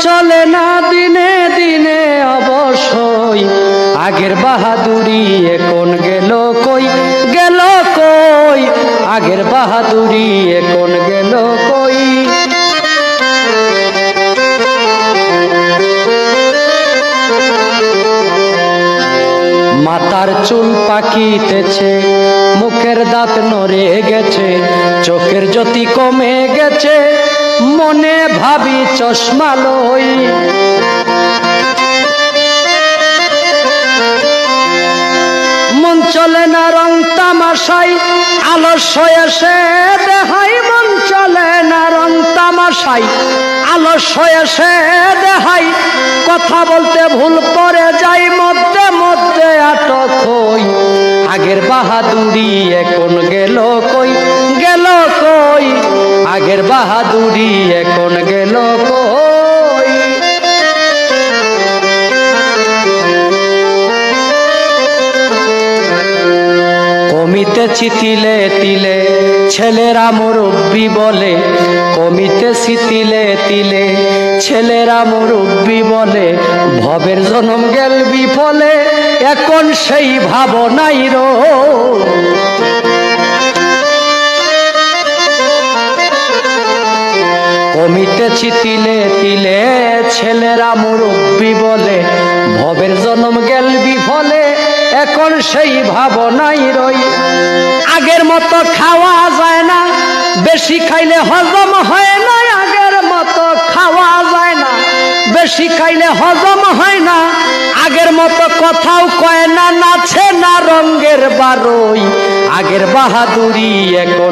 চলে না দিনে দিনে অবশ্যই, আগের বাহাদুরি এখন গেল কই, গেল কই, আগের বাহাদুরি এখন গেল কই। মাথার চুল পাকিতেছে, মুখের দাঁত নড়ে গেছে, চোখের জ্যোতি কমে গেছে, মনে ভাবি চশমা লই। মন চলে না রং তামাশাই, আলস্য এসে দেহাই। মন চলে না রং তামাশাই, আলস্য এসে দেহাই। কথা বলতে ভুল পড়ে যাই, মধ্যে মধ্যে আটক হই। আগের বাহাদুরি এখন গেল কই, গেল কই, আগের বাহাদুরি এখন গেল কই। কমিতেছি তিলে তিলে ছেলেরা মুরব্বি বলে, কমিতেছি তিলে তিলে ছেলেরা মুরব্বি বলে, ভবের জনম গেল বিফলে, এখন সেই ভাবনাই রো। কমিতেছি তিলে তিলে ছেলেরা মুরব্বি বলে, ভবের জনম গেল বিফলে, এখন সেই ভাবনাই রই। আগের মতো খাওয়া যায় না, বেশি খাইলে হজম হয় না। আগের মতো খাওয়া যায় না, বেশি খাইলে হজম হয় না। আগের মতো কথাও কয় না, নাচে না রঙ্গের বারোই। আগের বাহাদুরি এখন